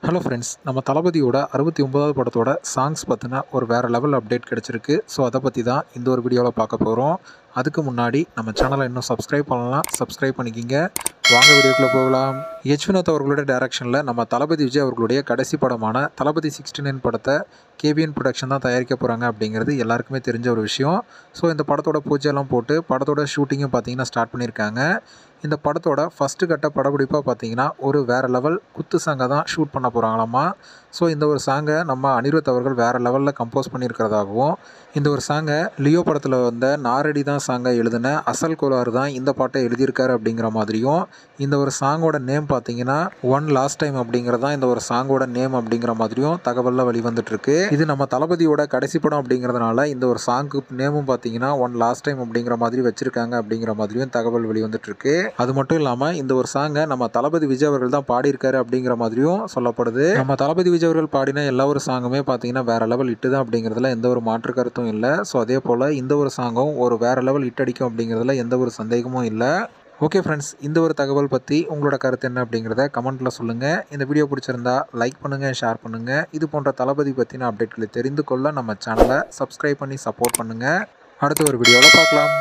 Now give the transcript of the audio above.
Hello friends, நம்ம தளபதியோட 69வது படத்தோட சாங்ஸ் பற்றின ஒரு வேறு லெவல் அப்டேட் கிடச்சிருக்கு. ஸோ அதை பற்றி தான் இந்த ஒரு வீடியோவில் பார்க்க போகிறோம். அதுக்கு முன்னாடி நம்ம சேனலை இன்னும் சப்ஸ்கிரைப் பண்ணலாம், சப்ஸ்கிரைப் பண்ணிக்கிங்க. வாங்க வீடியோக்குள்ளே போகலாம். வினோத் அவர்களுடைய டைரக்ஷனில் நம்ம தளபதி விஜய் அவர்களுடைய கடைசி படமான தளபதி 69 படத்தை கேபிஎன் ப்ரொடக்ஷன் தான் தயாரிக்க போகிறாங்க அப்படிங்கிறது எல்லாருக்குமே தெரிஞ்ச ஒரு விஷயம். ஸோ இந்த படத்தோட பூஜையெல்லாம் போட்டு படத்தோட ஷூட்டிங்கும் பார்த்திங்கன்னா ஸ்டார்ட் பண்ணியிருக்காங்க. இந்த படத்தோட ஃபஸ்ட்டு கட்ட படப்பிடிப்பாக பார்த்திங்கன்னா ஒரு வேறு லெவல் குத்து சாங்கை தான் ஷூட் பண்ண போகிறாங்களாமா. ஸோ இந்த ஒரு சாங்கை நம்ம அனிருத் அவர்கள் வேறு லெவலில் கம்போஸ் பண்ணியிருக்கிறதாகவும், இந்த ஒரு சாங்கை லியோ படத்தில் வந்த நாரடி தான் சாங்கை எழுதின அசல் கோளாறு தான் இந்த பாட்டை எழுதியிருக்காரு அப்படிங்கிற மாதிரியும், இந்த ஒரு சாங்கோட நேம் பார்த்திங்கன்னா ஒன் லாஸ்ட் டைம் அப்படிங்கிறது தான் இந்த ஒரு சாங்கோட நேம் அப்படிங்கிற மாதிரியும் தகவலில் வெளிவந்துட்டுருக்கு. இது நம்ம தளபதியோட கடைசி படம் அப்படிங்கிறதுனால இந்த ஒரு சாங்கு நேமும் பார்த்திங்கன்னா ஒன் லாஸ்ட் டைம் அப்படிங்கிற மாதிரி வச்சுருக்காங்க அப்படிங்கிற மாதிரியும் தகவல் வெளிவந்துட்டுருக்கு. அது மட்டும் இல்லாமல் இந்த ஒரு சாங்கை நம்ம தளபதி விஜய் அவர்கள் தான் பாடியிருக்காரு அப்படிங்கிற மாதிரியும் சொல்லப்படுது. நம்ம தளபதி விஜய் அவர்கள் பாடின எல்லா ஒரு சாங்குமே பார்த்தீங்கன்னா வேறு லெவல் ஹிட்டு தான் அப்படிங்கிறதுல எந்த ஒரு மாற்று கருத்தும் இல்லை. ஸோ அதே போல் இந்த ஒரு சாங்கும் ஒரு வேறு லெவல் ஹிட் அடிக்கும் அப்படிங்கிறதுல எந்த ஒரு சந்தேகமும் இல்லை. ஓகே ஃப்ரெண்ட்ஸ், இந்த ஒரு தகவல் பற்றி உங்களோட கருத்து என்ன அப்படிங்கிறத கமெண்ட்டில் சொல்லுங்கள். இந்த வீடியோ பிடிச்சிருந்தா லைக் பண்ணுங்கள், ஷேர் பண்ணுங்கள். இது போன்ற தளபதி பற்றின அப்டேட்களை தெரிந்து கொள்ள நம்ம சேனலை சப்ஸ்கிரைப் பண்ணி சப்போர்ட் பண்ணுங்கள். அடுத்த ஒரு வீடியோவில் பார்க்கலாம்.